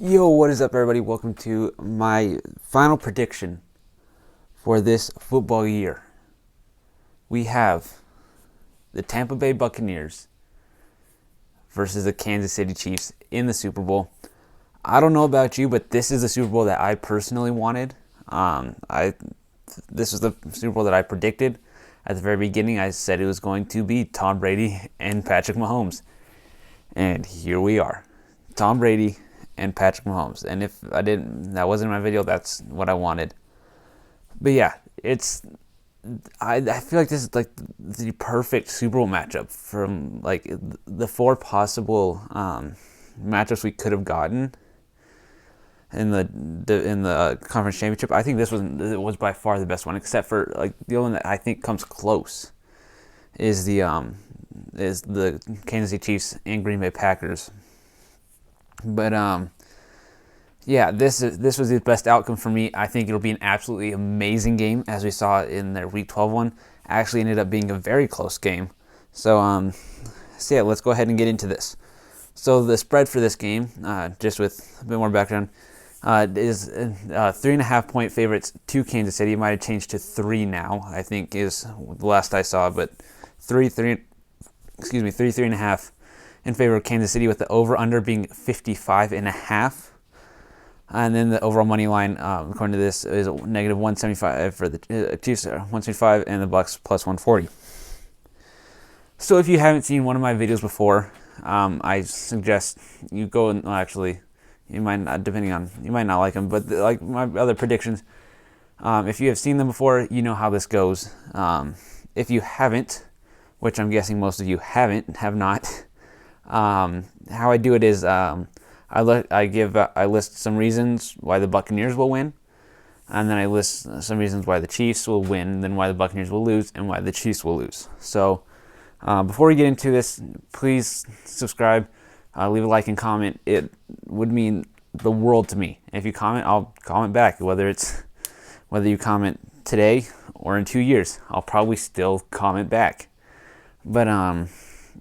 Yo, what is up, everybody? Welcome to my final prediction for this football year. We have the Tampa Bay Buccaneers versus the Kansas City Chiefs in the Super Bowl. I don't know about you, but this is the Super Bowl that I personally wanted. This was the Super Bowl that I predicted at the very beginning. I said it was going to be Tom Brady and Patrick Mahomes, and here we are, Tom Brady and Patrick Mahomes. And if that wasn't in my video, that's what I wanted. But yeah, I feel like this is like the perfect Super Bowl matchup from like the four possible matchups we could have gotten in the conference championship. I think this was by far the best one, except for like the only one that I think comes close is the Kansas City Chiefs and Green Bay Packers. But yeah, this was the best outcome for me. I think it'll be an absolutely amazing game, as we saw in their Week 12 one. Actually ended up being a very close game. So yeah, let's go ahead and get into this. So the spread for this game, just with a bit more background, is 3.5 point favorites to Kansas City. It might have changed to 3 now, I think is the last I saw, but 3.5 in favor of Kansas City, with the over-under being 55.5. And then the overall money line, according to this, is negative 175 for the Chiefs, 175, and the Bucks plus 140. So if you haven't seen one of my videos before, I suggest you go and you might not, you might not like them, but like my other predictions, if you have seen them before, you know how this goes. If you haven't, which I'm guessing most of you have not. How I do it is I list some reasons why the Buccaneers will win, and then I list some reasons why the Chiefs will win, then why the Buccaneers will lose, and why the Chiefs will lose. So before we get into this, please subscribe, leave a like and comment. It would mean the world to me. If you comment, I'll comment back. Whether you comment today or in 2 years, I'll probably still comment back. But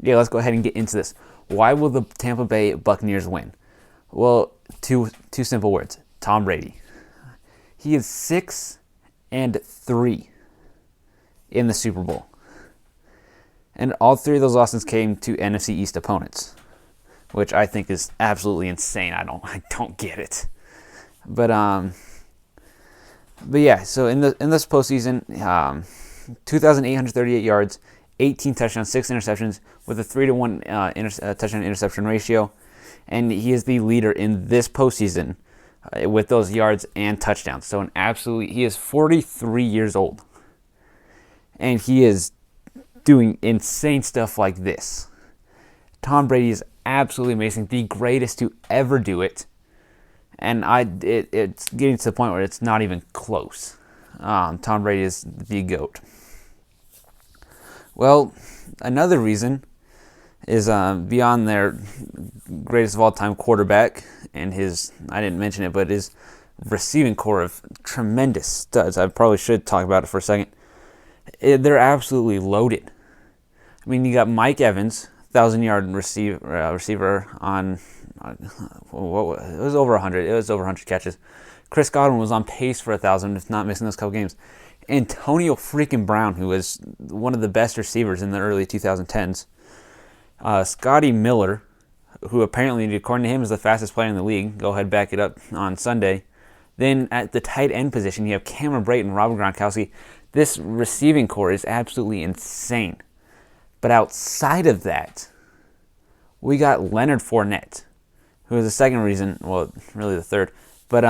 yeah, let's go ahead and get into this. Why will the Tampa Bay Buccaneers win? Well, two simple words. Tom Brady. He is 6-3 in the Super Bowl. And all 3 of those losses came to NFC East opponents, which I think is absolutely insane. I don't get it. But yeah, so in this postseason, 2,838 yards, 18 touchdowns, 6 interceptions, with a 3-to-1 touchdown interception ratio, and he is the leader in this postseason with those yards and touchdowns. So he is 43 years old, and he is doing insane stuff like this. Tom Brady is absolutely amazing, the greatest to ever do it, and it's getting to the point where it's not even close. Tom Brady is the GOAT. Well, another reason is beyond their greatest of all time quarterback and I didn't mention it, but his receiving core of tremendous studs. I probably should talk about it for a second. They're absolutely loaded. I mean, you got Mike Evans, 1,000-yard receiver on it was over 100. It was over 100 catches. Chris Godwin was on pace for 1,000, if not missing those couple games. Antonio freaking Brown, who was one of the best receivers in the early 2010s. Scotty Miller, who apparently, according to him, is the fastest player in the league. Go ahead, back it up on Sunday. Then at the tight end position, you have Cameron Brate and Robert Gronkowski. This receiving core is absolutely insane. But outside of that, we got Leonard Fournette, who is the second reason, well, really the third. But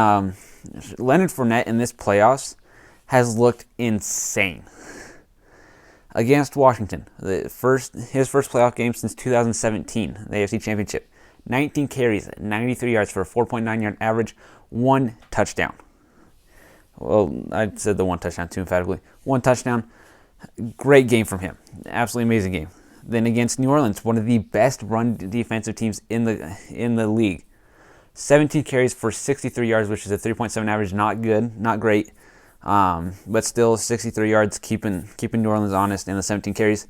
Leonard Fournette in this playoffs has looked insane. Against Washington, his first playoff game since 2017, the AFC Championship. 19 carries, 93 yards for a 4.9-yard average, 1 touchdown. Well, I said the 1 touchdown too emphatically. 1 touchdown. Great game from him. Absolutely amazing game. Then against New Orleans, one of the best run defensive teams in the league. 17 carries for 63 yards, which is a 3.7 average. Not good, not great. But still 63 yards, keeping New Orleans honest in the 17 carries.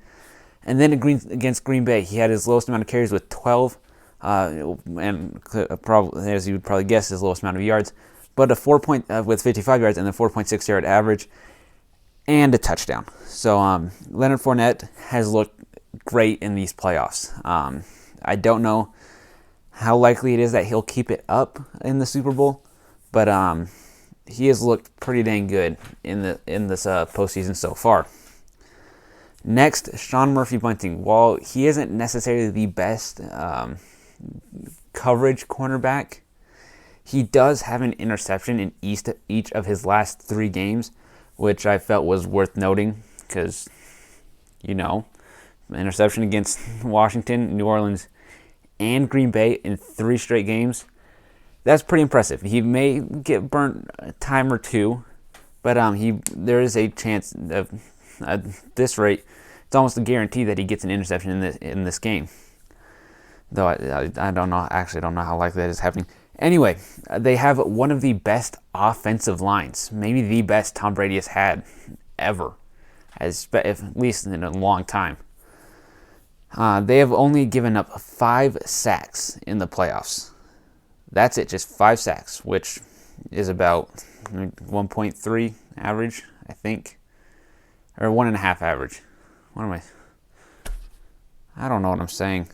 And then against Green Bay, he had his lowest amount of carries with 12 and probably, as you would probably guess, his lowest amount of yards, but with 55 yards and a 4.6 yard average and a touchdown. So Leonard Fournette has looked great in these playoffs. I don't know how likely it is that he'll keep it up in the Super Bowl, but he has looked pretty dang good in this postseason so far. Next, Sean Murphy-Bunting. While he isn't necessarily the best coverage cornerback, he does have an interception in each of his last 3 games, which I felt was worth noting because, interception against Washington, New Orleans, and Green Bay in 3 straight games. That's pretty impressive. He may get burnt a time or two, but there is a chance of, at this rate, it's almost a guarantee that he gets an interception in this game. Though I don't know. Actually, I don't know how likely that is happening. Anyway, they have one of the best offensive lines, maybe the best Tom Brady has had ever, at least in a long time. They have only given up 5 sacks in the playoffs. That's it, just 5 sacks, which is about 1.3 average, I think, or 1.5 average. What am I don't know what I'm saying,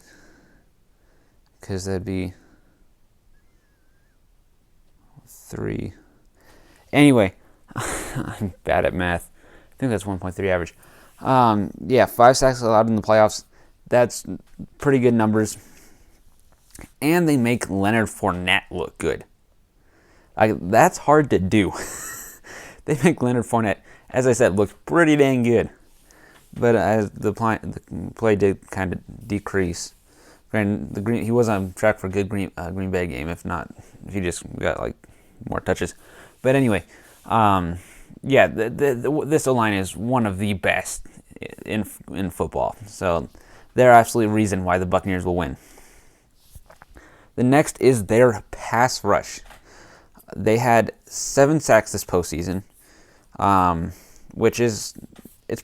because that'd be 3. Anyway, I'm bad at math. I think that's 1.3 average. 5 sacks allowed in the playoffs. That's pretty good numbers. And they make Leonard Fournette look good. That's hard to do. They make Leonard Fournette, as I said, look pretty dang good. But as the play did kind of decrease. He was on track for a good Green Bay game, if he just got more touches. But anyway, this O-line is one of the best in football. So they're absolutely a reason why the Buccaneers will win. The next is their pass rush. They had 7 sacks this postseason, which it's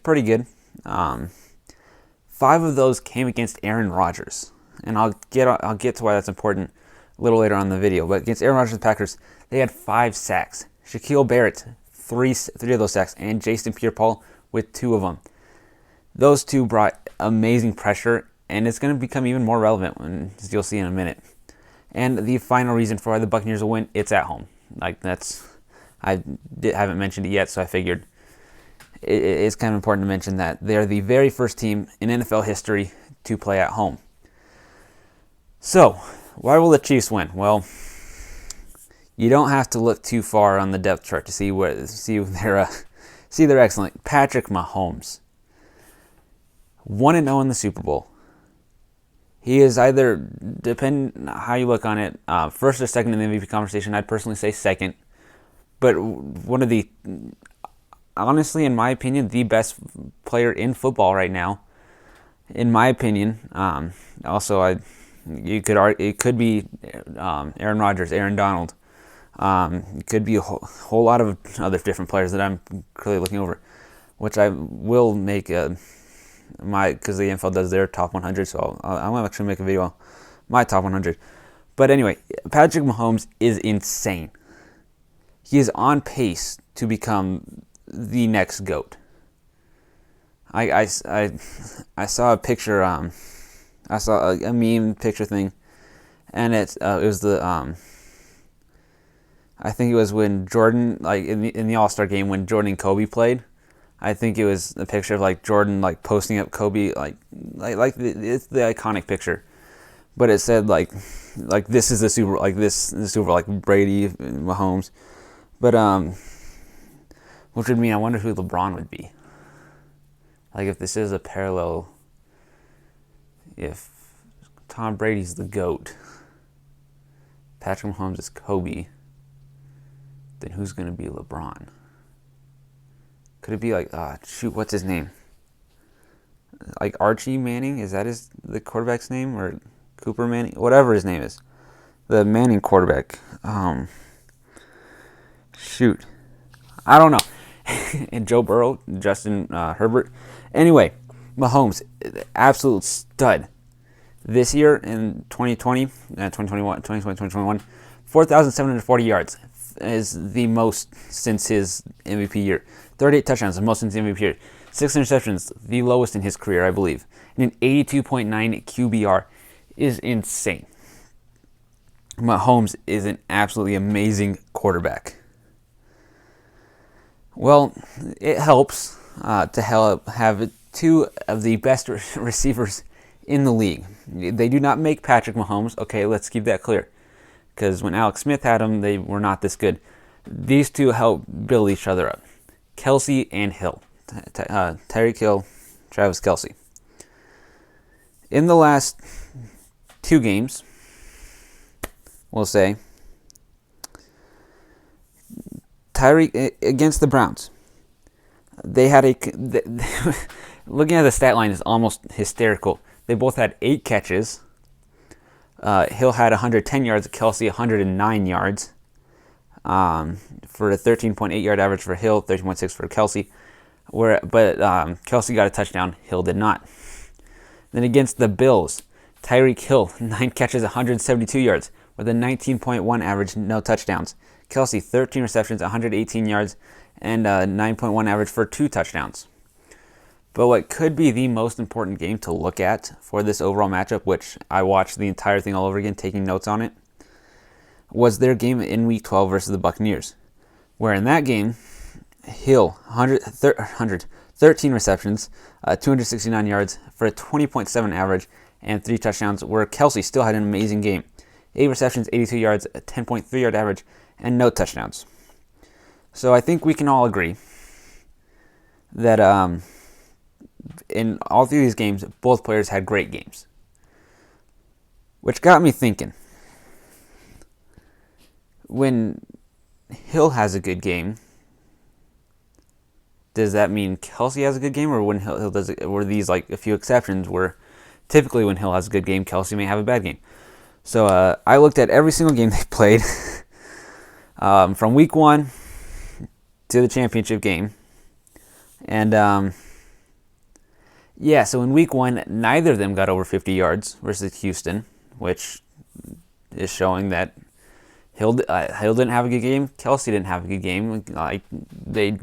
pretty good. 5 of those came against Aaron Rodgers, and I'll get to why that's important a little later on in the video. But against Aaron Rodgers and the Packers, they had 5 sacks. Shaquille Barrett, 3 of those sacks, and Jason Pierre-Paul with 2 of them. Those 2 brought amazing pressure, and it's going to become even more relevant, as you'll see in a minute. And the final reason for why the Buccaneers will win, it's at home. I haven't mentioned it yet, so I figured it's kind of important to mention that they're the very first team in NFL history to play at home. So, why will the Chiefs win? Well, you don't have to look too far on the depth chart to see they're excellent. Patrick Mahomes, 1-0 in the Super Bowl. He is either, depending on how you look on it, first or second in the MVP conversation. I'd personally say second. But one of the, honestly, in my opinion, the best player in football right now. In my opinion. It could be Aaron Rodgers, Aaron Donald. It could be a whole lot of other different players that I'm clearly looking over, which I will make because the NFL does their top 100, so I'll actually make a video on my top 100. But anyway, Patrick Mahomes is insane. He is on pace to become the next GOAT. I saw a picture. I saw a meme picture thing, and it was the I think it was when Jordan, in the All-Star game when Jordan and Kobe played. I think it was a picture of Jordan posting up Kobe it's the iconic picture, but it said this is the Super this is the Super Bowl, Brady, Mahomes, but which would mean I wonder who LeBron would be. If this is a parallel, if Tom Brady's the GOAT, Patrick Mahomes is Kobe, then who's gonna be LeBron? Could it be what's his name? Archie Manning? Is that the quarterback's name? Or Cooper Manning? Whatever his name is. The Manning quarterback. I don't know. And Joe Burrow, Justin Herbert. Anyway, Mahomes, absolute stud. This year in 2021, 4,740 yards is the most since his MVP year. 38 touchdowns, the most since the MVP year. 6 interceptions, the lowest in his career, I believe. And an 82.9 QBR is insane. Mahomes is an absolutely amazing quarterback. Well, it helps to have two of the best receivers in the league. They do not make Patrick Mahomes. Okay, let's keep that clear. Because when Alex Smith had him, they were not this good. These two help build each other up. Kelce and Hill. Tyreek Hill, Travis Kelce. In the last 2 games, we'll say, Tyreek against the Browns. They had looking at the stat line is almost hysterical. They both had 8 catches. Hill had 110 yards, Kelce 109 yards. For a 13.8 yard average for Hill, 13.6 for Kelce. But Kelce got a touchdown, Hill did not. Then against the Bills, Tyreek Hill, 9 catches, 172 yards, with a 19.1 average, no touchdowns. Kelce, 13 receptions, 118 yards, and a 9.1 average for 2 touchdowns. But what could be the most important game to look at for this overall matchup, which I watched the entire thing all over again, taking notes on it, was their game in Week 12 versus the Buccaneers, where in that game, Hill, 13 receptions, 269 yards for a 20.7 average and 3 touchdowns, where Kelce still had an amazing game. 8 receptions, 82 yards, a 10.3 yard average, and no touchdowns. So I think we can all agree that in all 3 of these games, both players had great games. Which got me thinking, when Hill has a good game, does that mean Kelce has a good game, or when Hill does it, were these like a few exceptions where typically when Hill has a good game, Kelce may have a bad game? So I looked at every single game they played from Week 1 to the championship game. And so in Week 1, neither of them got over 50 yards versus Houston, which is showing that Hill didn't have a good game. Kelce didn't have a good game. Like they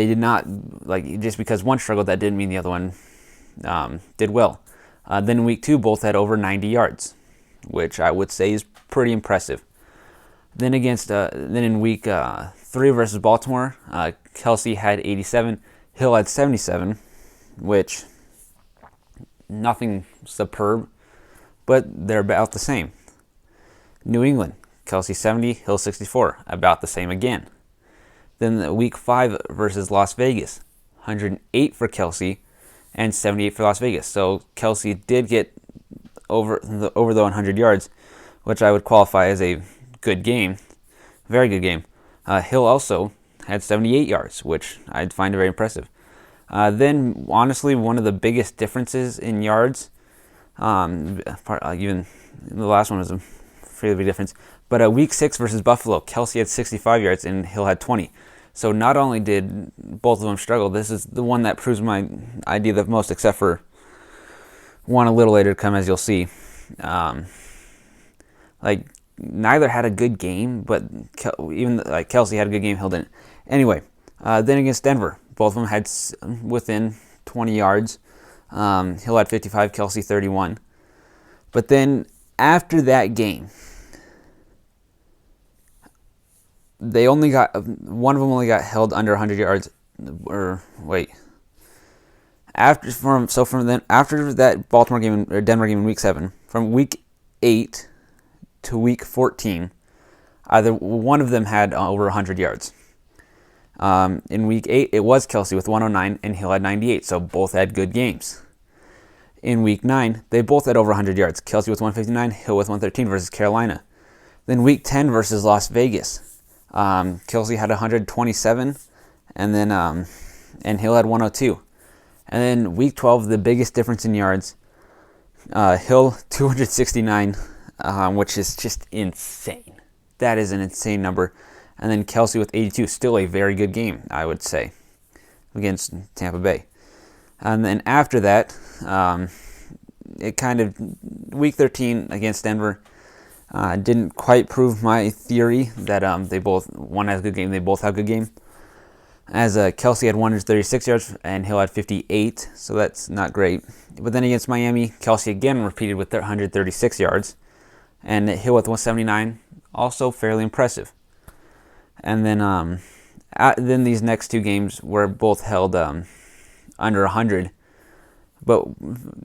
did not, like, just because one struggled, that didn't mean the other one did well. Then in Week 2, both had over 90 yards, which I would say is pretty impressive. Then in Week 3 versus Baltimore, Kelce had 87, Hill had 77, which nothing superb, but they're about the same. New England, Kelce 70, Hill 64, about the same again. Then Week 5 versus Las Vegas, 108 for Kelce and 78 for Las Vegas. So Kelce did get over the 100 yards, which I would qualify as a good game, very good game. Hill also had 78 yards, which I'd find very impressive. Then, honestly, one of the biggest differences in yards, even the last one was a fairly big difference, but Week 6 versus Buffalo, Kelce had 65 yards and Hill had 20. So not only did both of them struggle, this is the one that proves my idea the most, except for one a little later to come, as you'll see. Neither had a good game, but Kelce had a good game, Hill didn't. Anyway, then against Denver, both of them had within 20 yards. Hill had 55, Kelce 31. But then after that game, one of them only got held under 100 yards. After that Baltimore game or Denver game in Week 7, from Week 8 to Week 14, either one of them had over 100 yards. In Week 8, it was Kelce with 109 and Hill had 98, so both had good games. In Week 9, they both had over 100 yards. Kelce with 159, Hill with 113 versus Carolina. Then Week 10 versus Las Vegas, Kelce had 127, and then and Hill had 102. And then Week 12, the biggest difference in yards, Hill 269, which is just insane. That is an insane number. And then Kelce with 82, still a very good game, I would say, against Tampa Bay. And then after that, it kind of, week 13 against Denver, didn't quite prove my theory that one has a good game, they both have a good game. As Kelsey had 136 yards and Hill had 58, so that's not great. But then against Miami, Kelsey again repeated with 136 yards, and Hill with 179, also fairly impressive. And then then these next two games were both held under 100. But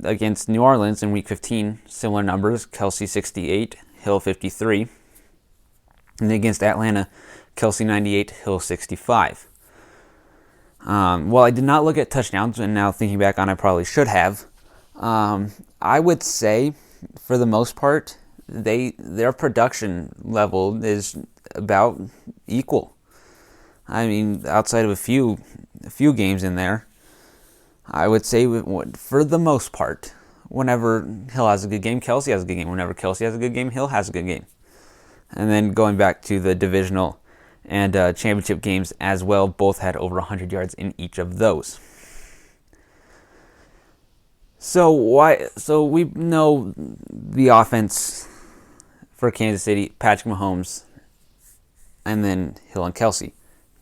against New Orleans in Week 15, similar numbers, Kelsey 68, Hill 53. And then against Atlanta, Kelsey 98, Hill 65. Well, I did not look at touchdowns, and now thinking back on it, I probably should have. I would say, for the most part, their production level is about equal. I mean, outside of a few games in there, I would say for the most part, whenever Hill has a good game, Kelsey has a good game. Whenever Kelsey has a good game, Hill has a good game. And then going back to the divisional and championship games as well, both had over 100 yards in each of those. So we know the offense for Kansas City: Patrick Mahomes, and then Hill and Kelsey.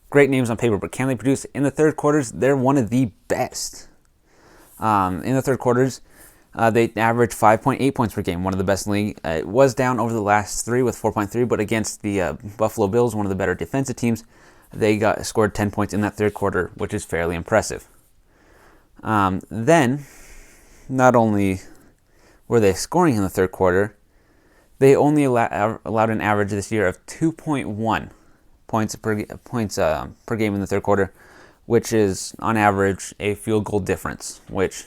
Great names on paper, but can they produce in the third quarters? They're one of the best. In the third quarters, they averaged 5.8 points per game, one of the best in the league. It was down over the last three with 4.3, but against the Buffalo Bills, one of the better defensive teams, they scored 10 points in that third quarter, which is fairly impressive. Then, not only were they scoring in the third quarter, they only allowed an average this year of 2.1 points per game in the third quarter, which is on average a field goal difference, which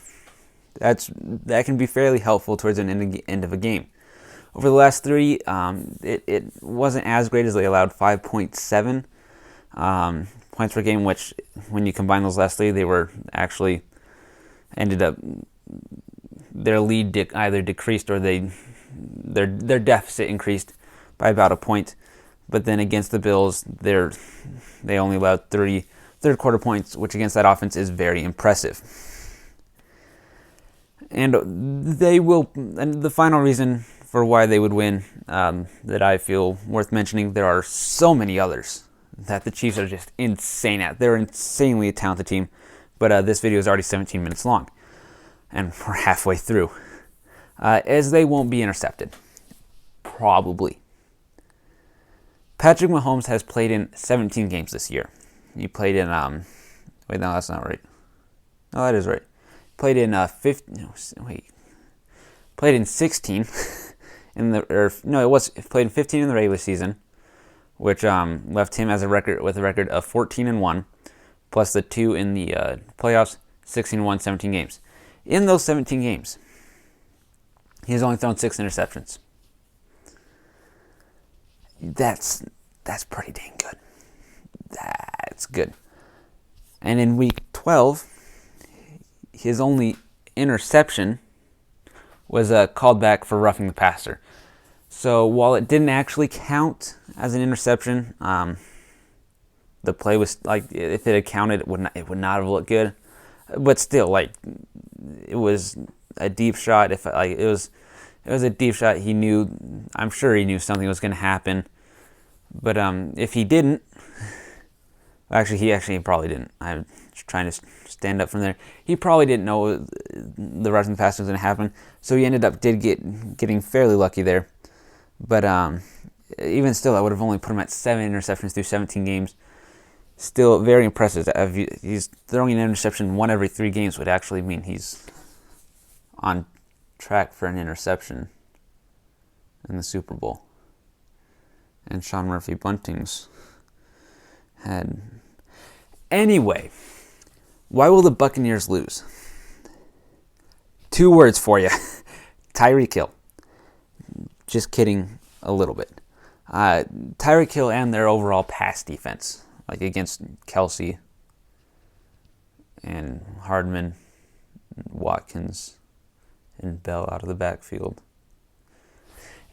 that can be fairly helpful towards an end of a game. Over the last three, it wasn't as great as they allowed 5.7 points per game, which when you combine those last three, they were actually ended up their lead either decreased or their deficit increased by about a point. But then against the Bills, they only allowed 3 third quarter points, which against that offense is very impressive. And the final reason for why they would win that I feel worth mentioning, there are so many others that the Chiefs are just insane at. They're insanely a talented team, but this video is already 17 minutes long, and we're halfway through. As they won't be intercepted. Probably. Patrick Mahomes has played in 17 games this year. He played in, wait, no, that's not right. No, that is right. Played in played in 16 played in 15 in the regular season, which left him with a record of 14-1, plus the 2 in the playoffs, 16-1, 17 games. In those 17 games, he has only thrown 6 interceptions. That's pretty dang good. That's good. And in week 12, his only interception was called back for roughing the passer. So while it didn't actually count as an interception, the play was like, if it had counted, it would not have looked good. But still, like, it was a deep shot. It was a deep shot. I'm sure he knew something was going to happen. But if he didn't, he probably didn't. I'm trying to stand up from there. He probably didn't know the rushing pass was going to happen, so he getting fairly lucky there. But even still, I would have only put him at 7 interceptions through 17 games. Still very impressive. He's throwing an interception 1 every 3 games would actually mean he's on track for an interception in the Super Bowl. And Sean Murphy Bunting's had. Anyway, why will the Buccaneers lose? 2 words for you. Tyreek Hill. Just kidding a little bit. Tyreek Hill and their overall pass defense, like against Kelsey and Hardman, and Watkins, and Bell out of the backfield.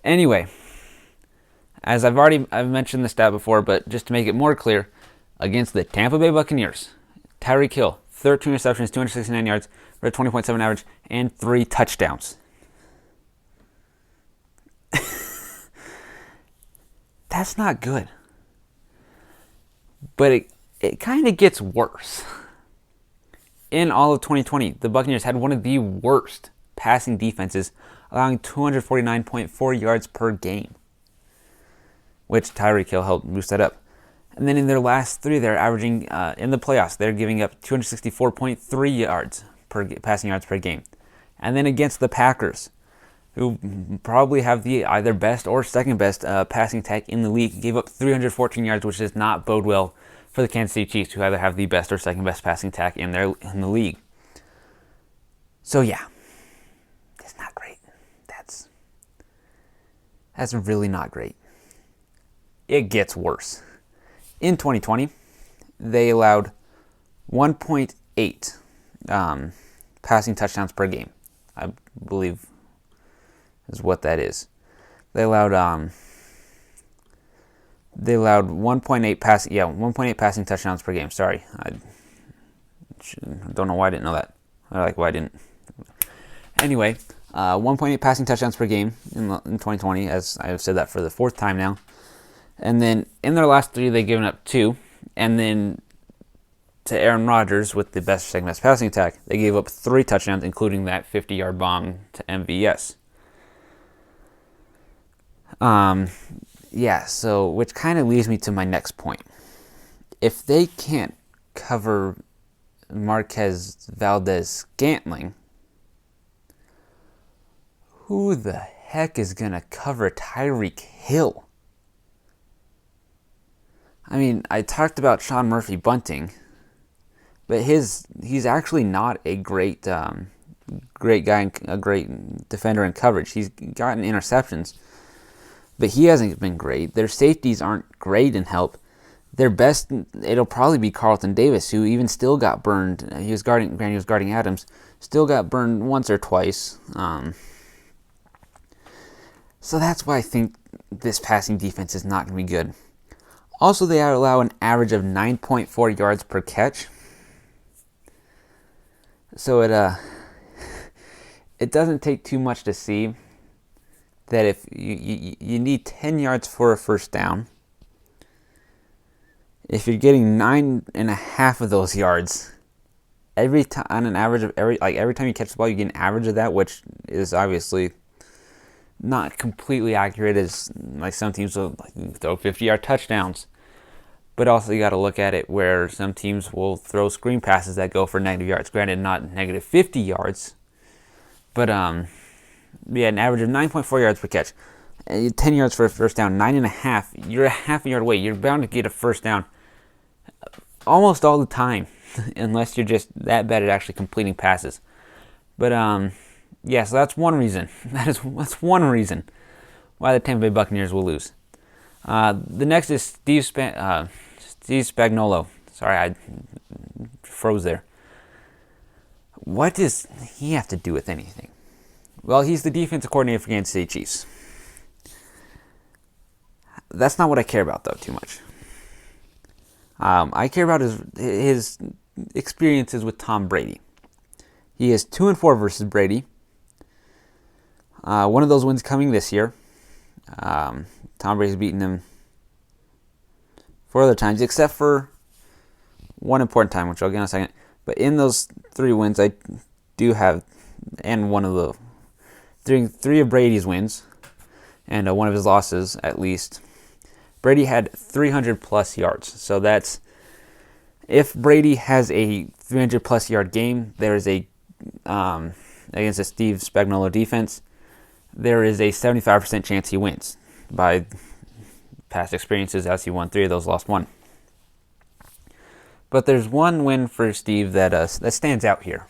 Anyway, as I've mentioned the stat before, but just to make it more clear, against the Tampa Bay Buccaneers, Tyreek Hill, 13 receptions, 269 yards, for a 20.7 average, and 3 touchdowns. That's not good. But it kind of gets worse. In all of 2020, the Buccaneers had one of the worst passing defenses, allowing 249.4 yards per game, which Tyreek Hill helped boost that up. And then in their last three, they're averaging, in the playoffs, they're giving up 264.3 yards passing yards per game. And then against the Packers, who probably have the either best or second best passing attack in the league, gave up 314 yards, which does not bode well for the Kansas City Chiefs, who either have the best or second best passing attack in the league. So yeah, it's not great. That's really not great. It gets worse. In 2020, they allowed 1.8 passing touchdowns per game, I believe is what that is. They allowed 1.8 passing touchdowns per game. Sorry, I don't know why I didn't know that. Why I didn't. Anyway, 1.8 passing touchdowns per game in 2020, as I've said that for the fourth time now. And then in their last three, they've given up 2. And then to Aaron Rodgers, with the second best passing attack, they gave up 3 touchdowns, including that 50-yard bomb to MVS. So which kind of leads me to my next point. If they can't cover Marquez Valdez-Scantling, who the heck is going to cover Tyreek Hill? I mean, I talked about Sean Murphy bunting, but he's actually not a great guy, a great defender in coverage. He's gotten interceptions, but he hasn't been great. Their safeties aren't great in help. Their best, it'll probably be Carlton Davis, who even still got burned. He was guarding Adams, still got burned once or twice. So that's why I think this passing defense is not going to be good. Also, they allow an average of 9.4 yards per catch. So it doesn't take too much to see that if you need 10 yards for a first down, if you're getting 9.5 of those yards every time, on an average of every time you catch the ball, you get an average of that, which is obviously not completely accurate, as like some teams will throw 50-yard touchdowns. But also you got to look at it where some teams will throw screen passes that go for negative yards. Granted, not negative 50 yards, but an average of 9.4 yards per catch. 10 yards for a first down, 9.5. You're a half a yard away. You're bound to get a first down almost all the time, unless you're just that bad at actually completing passes. But so that's one reason. That's one reason why the Tampa Bay Buccaneers will lose. The next is Steve Spagnuolo. Sorry, I froze there. What does he have to do with anything? Well, he's the defensive coordinator for Kansas City Chiefs. That's not what I care about, though, too much. I care about his experiences with Tom Brady. He is 2-4 versus Brady. One of those wins coming this year. Tom Brady's beaten him 4 other times, except for one important time, which I'll get in a second. But in those 3 wins, I do have, and one of the three of Brady's wins, and one of his losses at least, Brady had 300 plus yards. So that's, if Brady has a 300 plus yard game, there is a against a Steve Spagnuolo defense, there is a 75% chance he wins. By past experiences, as he won 3 of those, lost 1. But there's one win for Steve that stands out here.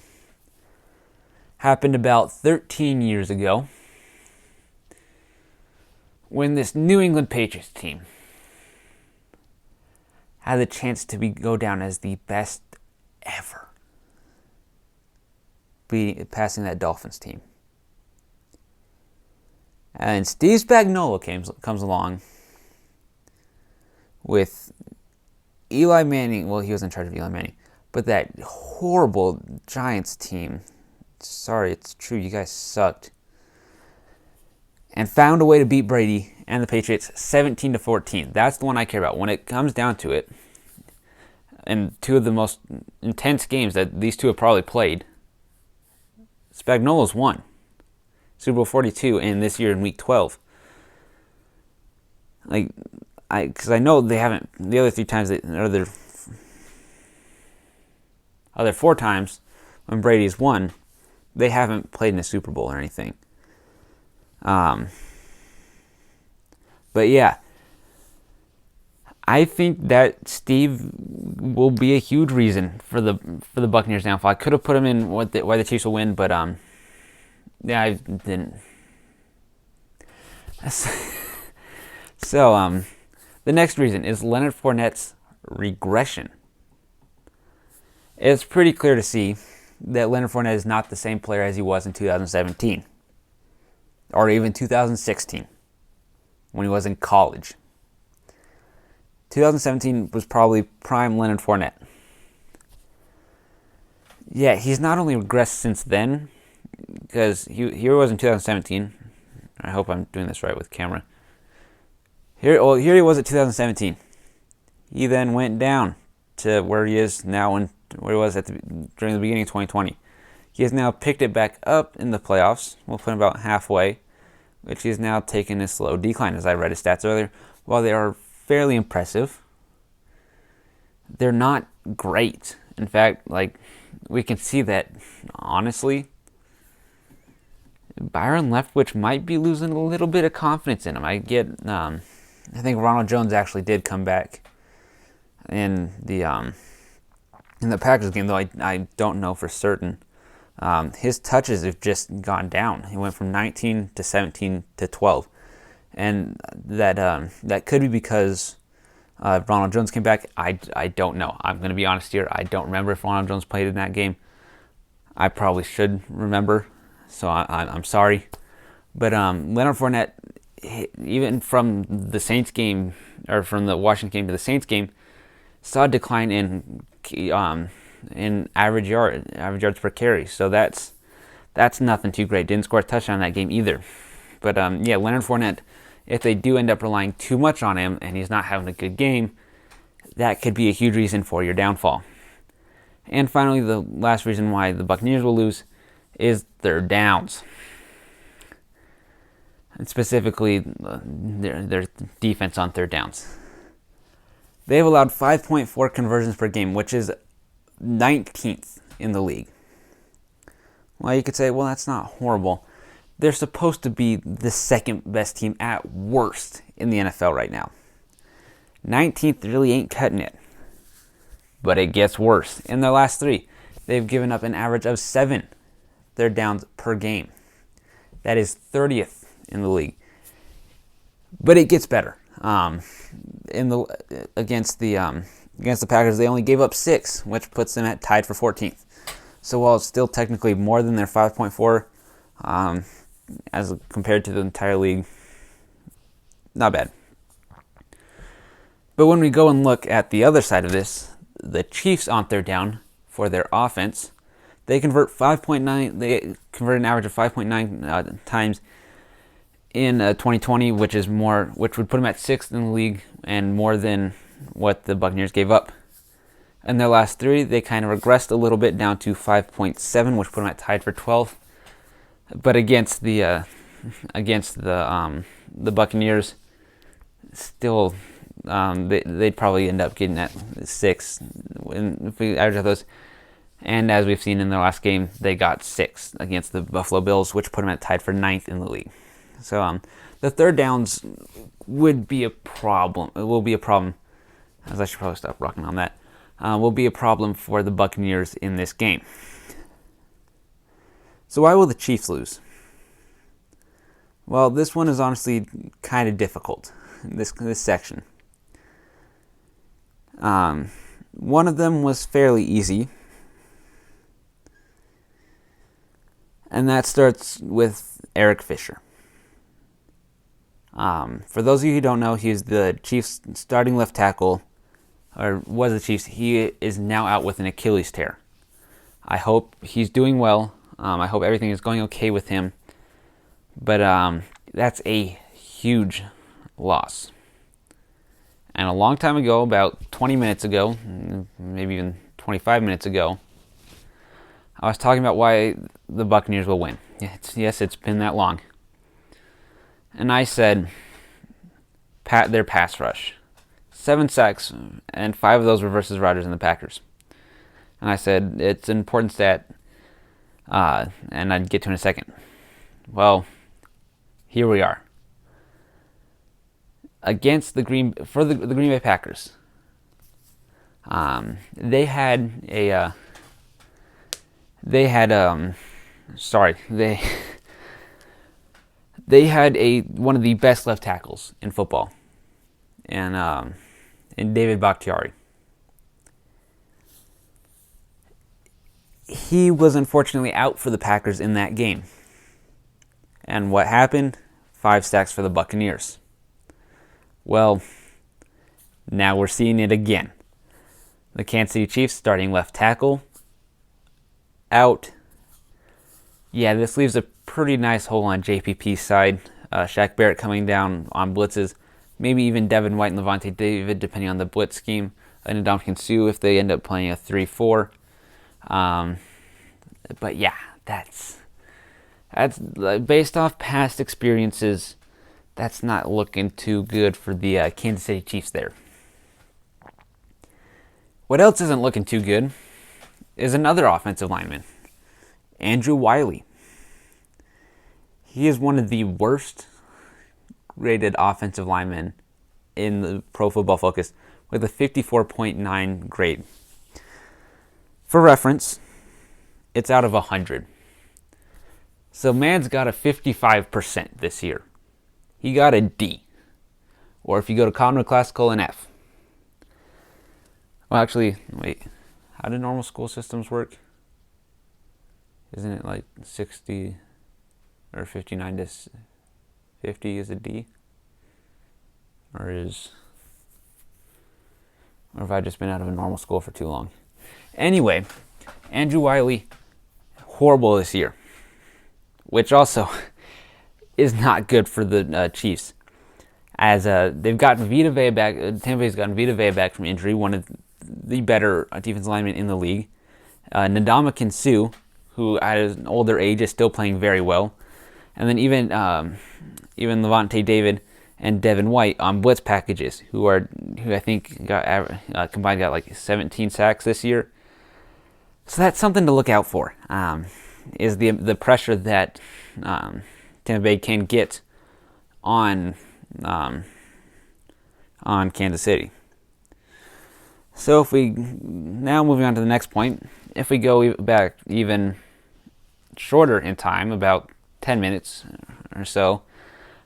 Happened about 13 years ago, when this New England Patriots team had the chance to go down as the best ever, passing that Dolphins team. And Steve Spagnuolo comes along with Eli Manning. Well, he was in charge of Eli Manning, but that horrible Giants team. Sorry, it's true. You guys sucked. And found a way to beat Brady and the Patriots 17-14. That's the one I care about. When it comes down to it, and two of the most intense games that these two have probably played, Spagnuolo's won Super Bowl 42 and this year in Week 12. Because I know they haven't, the other three times, other four times when Brady's won, they haven't played in a Super Bowl or anything. But yeah, I think that Steve will be a huge reason for the Buccaneers' downfall. I could have put him in why the Chiefs will win, but yeah, I didn't. So the next reason is Leonard Fournette's regression. It's pretty clear to see that Leonard Fournette is not the same player as he was in 2017 or even 2016 when he was in college. 2017 was probably prime Leonard Fournette. Yeah, he's not only regressed since then, because here he was in 2017. I hope I'm doing this right with camera. Here he was at 2017. He then went down to where he is now, and where he was during the beginning of 2020. He has now picked it back up in the playoffs. We'll put him about halfway, which he is now taking a slow decline. As I read his stats earlier, while they are fairly impressive, they're not great. In fact, we can see that, honestly, Byron Leftwich might be losing a little bit of confidence in him. I think Ronald Jones actually did come back in the Packers game, though I don't know for certain. His touches have just gone down. He went from 19 to 17 to 12, and that could be because Ronald Jones came back. I don't know. I'm going to be honest here. I don't remember if Ronald Jones played in that game. I probably should remember, so I'm sorry. But Leonard Fournette, even from the Saints game, or from the Washington game to the Saints game, saw a decline in average yards per carry. So that's nothing too great. Didn't score a touchdown in that game either. But yeah, Leonard Fournette, if they do end up relying too much on him and he's not having a good game, that could be a huge reason for your downfall. And finally, the last reason why the Buccaneers will lose is third downs. And specifically, their defense on third downs. They've allowed 5.4 conversions per game, which is 19th in the league. Well, you could say, well, that's not horrible. They're supposed to be the second best team at worst in the NFL right now. 19th really ain't cutting it. But it gets worse. In their last three, they've given up an average of 7 third downs per game. That is 30th in the league. But it gets better. Against the Packers, they only gave up 6, which puts them at tied for 14th. So while it's still technically more than their 5.4, as compared to the entire league, not bad. But when we go and look at the other side of this, the Chiefs on third down for their offense, they convert 5.9. They convert an average of 5.9 times in 2020, which would put them at 6th in the league and more than what the Buccaneers gave up. In their last 3, they kind of regressed a little bit down to 5.7, which put them at tied for 12th. But against the Buccaneers, still they'd probably end up getting at 6 if we average out those. And as we've seen in their last game, they got 6 against the Buffalo Bills, which put them at tied for 9th in the league. So the third downs would be a problem. It will be a problem, as I should probably stop rocking on that. Will be a problem for the Buccaneers in this game. So why will the Chiefs lose? Well, this one is honestly kind of difficult, this section. One of them was fairly easy, and that starts with Eric Fisher. For those of you who don't know, he's the Chiefs' starting left tackle, or was the Chiefs. He is now out with an Achilles tear. I hope he's doing well. I hope everything is going okay with him. But that's a huge loss. And a long time ago, about 20 minutes ago, maybe even 25 minutes ago, I was talking about why the Buccaneers will win. Yes, it's been that long. And I said, their pass rush. 7 sacks, and 5 of those were versus Rodgers and the Packers. And I said, it's an important stat, and I'd get to it in a second. Well, here we are. Against the Green Bay Packers, they had one of the best left tackles in football, and in David Bakhtiari. He was unfortunately out for the Packers in that game. And what happened? 5 sacks for the Buccaneers. Well, now we're seeing it again. The Kansas City Chiefs starting left tackle out. Yeah, this leaves a pretty nice hole on JPP's side. Shaq Barrett coming down on blitzes. Maybe even Devin White and Levante David, depending on the blitz scheme. And Ndamukong Suh if they end up playing a 3-4. But yeah, that's based off past experiences. That's not looking too good for the Kansas City Chiefs there. What else isn't looking too good is another offensive lineman, Andrew Wiley. He is one of the worst rated offensive linemen in the Pro Football Focus with a 54.9 grade. For reference, it's out of 100. So man's got a 55% this year. He got a D. Or if you go to Common Classical, an F. Well, actually, wait. How do normal school systems work? Isn't it like 60 or 59 to 50 is a D? Or have I just been out of a normal school for too long? Anyway, Andrew Wiley, horrible this year. Which also is not good for the Chiefs. As they've gotten Vita Vea back, Tampa Bay's gotten Vita Vea back from injury, one of the better defensive linemen in the league. Ndamukong Suh, who at an older age is still playing very well. And then even Levante David and Devin White on blitz packages, who I think combined got like 17 sacks this year. So that's something to look out for. Is the pressure that Tampa Bay can get on Kansas City. So if we now moving on to the next point, if we go back even shorter in time, about 10 minutes or so,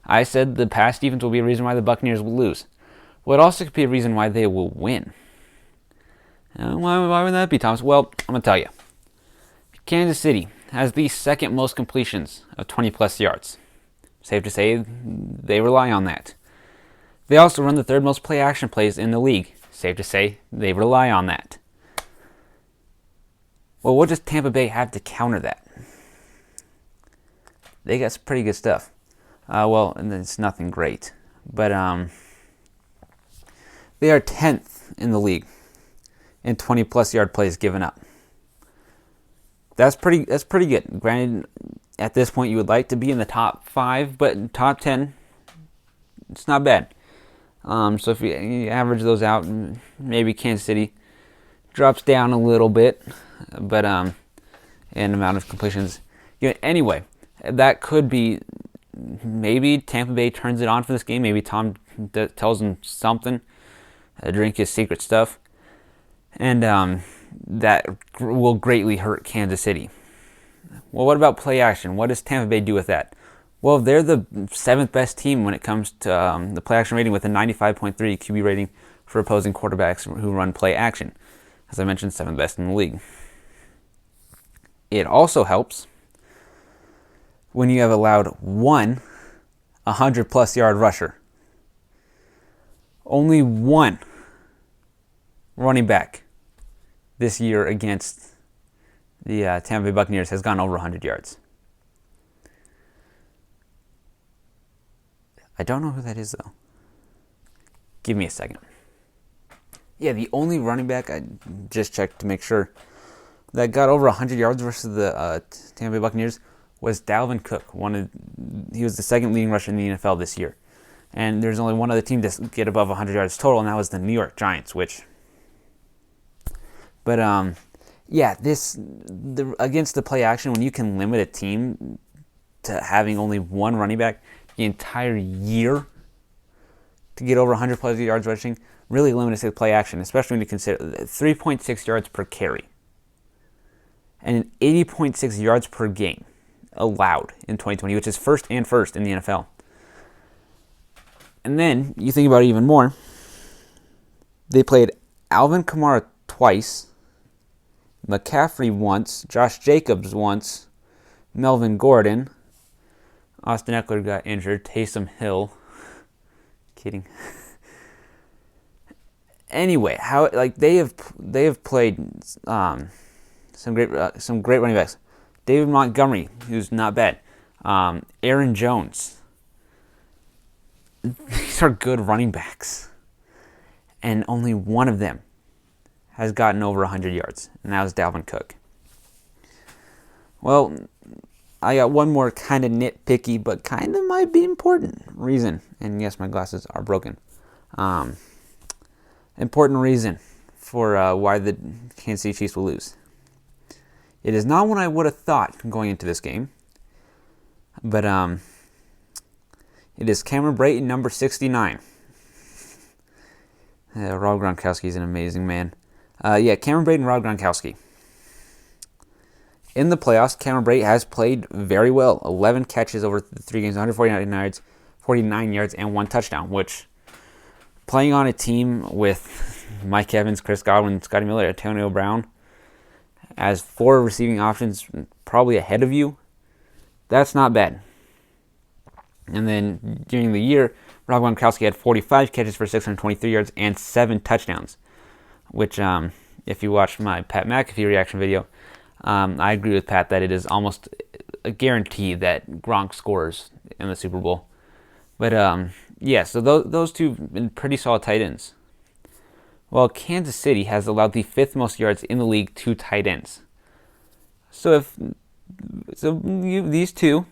I said the pass defense will be a reason why the Buccaneers will lose. Well, it also could be a reason why they will win. Why would that be, Thomas? Well, I'm going to tell you. Kansas City has the second most completions of 20-plus yards. Safe to say they rely on that. They also run the third most play-action plays in the league. Safe to say they rely on that. Well, what does Tampa Bay have to counter that? They got some pretty good stuff. And it's nothing great. But they are 10th in the league in 20-plus yard plays given up. That's pretty good. Granted, at this point you would like to be in the top 5, but top 10, it's not bad. So if you average those out, maybe Kansas City drops down a little bit, but in amount of completions. Anyway, that could be maybe Tampa Bay turns it on for this game. Maybe Tom tells them something, drink his secret stuff, and that will greatly hurt Kansas City. Well, what about play action? What does Tampa Bay do with that? Well, they're the 7th best team when it comes to the play action rating, with a 95.3 QB rating for opposing quarterbacks who run play action. As I mentioned, 7th best in the league. It also helps when you have allowed one 100-plus yard rusher. Only one running back this year against the Tampa Bay Buccaneers has gone over 100 yards. I don't know who that is, though. Give me a second. Yeah, the only running back, I just checked to make sure, that got over 100 yards versus the Tampa Bay Buccaneers was Dalvin Cook. He was the second leading rusher in the NFL this year. And there's only one other team to get above 100 yards total, and that was the New York Giants, But against the play action, when you can limit a team to having only one running back the entire year to get over 100 plus yards rushing, really limits the play action, especially when you consider 3.6 yards per carry and 80.6 yards per game allowed in 2020, which is first in the NFL. And then you think about it even more. They played Alvin Kamara twice, McCaffrey once, Josh Jacobs once, Melvin Gordon, Austin Eckler got injured, Taysom Hill. Kidding. Anyway, they have played some great running backs. David Montgomery, who's not bad. Aaron Jones. These are good running backs, and only one of them has gotten over 100 yards, and that was Dalvin Cook. Well, I got one more kind of nitpicky, but kind of might be important reason. And yes, my glasses are broken. Important reason for why the Kansas City Chiefs will lose. It is not what I would have thought going into this game, but it is Cameron Brady, number 69. Rob Gronkowski is an amazing man. Cameron Brady and Rob Gronkowski. In the playoffs, Cameron Brady has played very well. 11 catches over 3 games, 149 yards, and 1 touchdown, which, playing on a team with Mike Evans, Chris Godwin, Scotty Miller, Antonio Brown, as 4 receiving options probably ahead of you, that's not bad. And then during the year, Rob Gronkowski had 45 catches for 623 yards and 7 touchdowns, which, if you watched my Pat McAfee reaction video, I agree with Pat that it is almost a guarantee that Gronk scores in the Super Bowl. But, so those two been pretty solid tight ends. Well, Kansas City has allowed the 5th most yards in the league to tight ends. So these two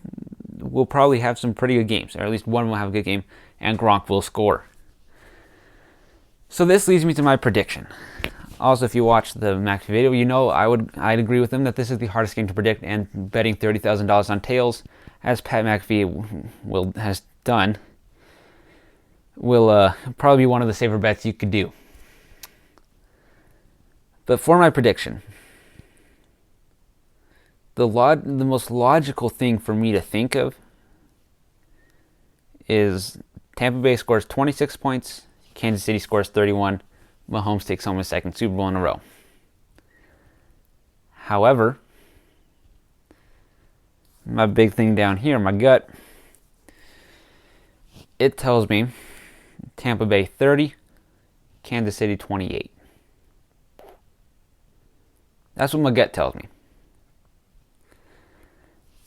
will probably have some pretty good games, or at least one will have a good game, and Gronk will score. So this leads me to my prediction. Also, if you watch the McAfee video, you know I'd agree with him that this is the hardest game to predict, and betting $30,000 on tails, as Pat McAfee has done, will probably be one of the safer bets you could do. But for my prediction, the most logical thing for me to think of is Tampa Bay scores 26 points, Kansas City scores 31, Mahomes takes home his 2nd Super Bowl in a row. However, my big thing down here, my gut, it tells me Tampa Bay 30, Kansas City 28. That's what my gut tells me.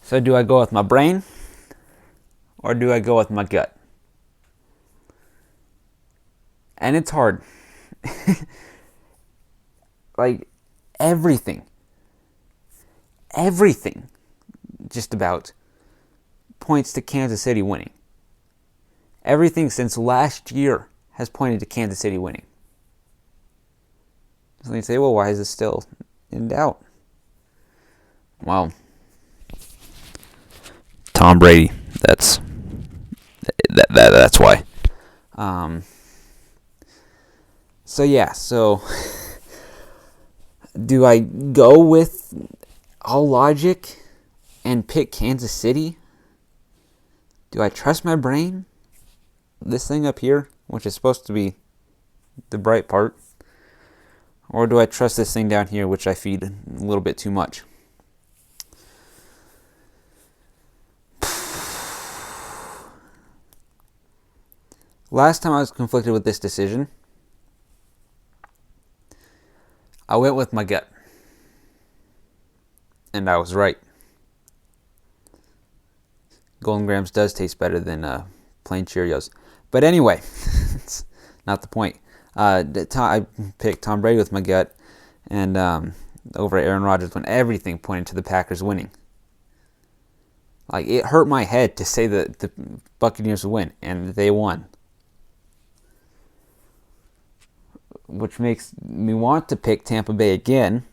So do I go with my brain or do I go with my gut? And it's hard. Like everything just about points to Kansas City winning. Everything since last year has pointed to Kansas City winning. So you say, well, why is this still in doubt? Well, Tom Brady. That's why. So do I go with all logic and pick Kansas City? Do I trust my brain? This thing up here, which is supposed to be the bright part? Or do I trust this thing down here, which I feed a little bit too much? Last time I was conflicted with this decision, I went with my gut. And I was right. Golden Grams does taste better than plain Cheerios. But anyway, it's not the point. I picked Tom Brady with my gut, and over Aaron Rodgers when everything pointed to the Packers winning. Like, it hurt my head to say that the Buccaneers would win, and they won. Which makes me want to pick Tampa Bay again.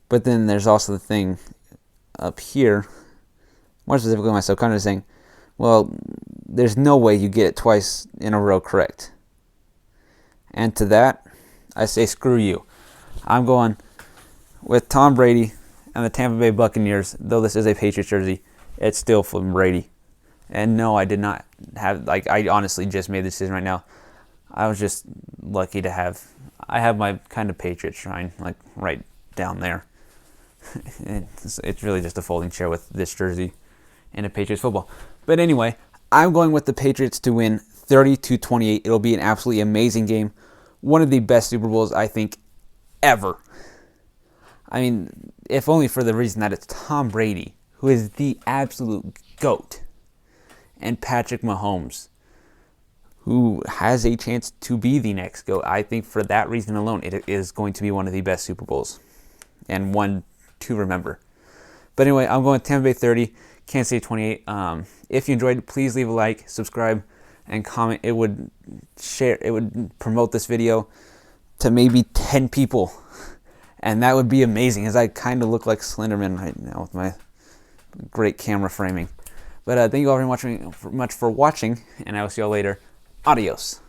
But then there's also the thing up here, more specifically my subconscious saying, well, there's no way you get it twice in a row correct. And to that, I say screw you. I'm going with Tom Brady and the Tampa Bay Buccaneers. Though this is a Patriots jersey, it's still from Brady. And no, I did not have, I honestly just made the decision right now. I was just lucky to have, I have my kind of Patriot shrine, right down there. It's really just a folding chair with this jersey and a Patriots football. But anyway, I'm going with the Patriots to win 30-28. It'll be an absolutely amazing game. One of the best Super Bowls, I think, ever. I mean, if only for the reason that it's Tom Brady, who is the absolute GOAT, and Patrick Mahomes, who has a chance to be the next GOAT. I think for that reason alone, it is going to be one of the best Super Bowls, and one to remember. But anyway, I'm going Tampa Bay 30, Kansas City 28. If you enjoyed it, please leave a like, subscribe, and comment. It would promote this video to maybe 10 people, and that would be amazing, as I kind of look like Slenderman right now with my great camera framing. But thank you all very much for watching, and I will see you all later. Adios.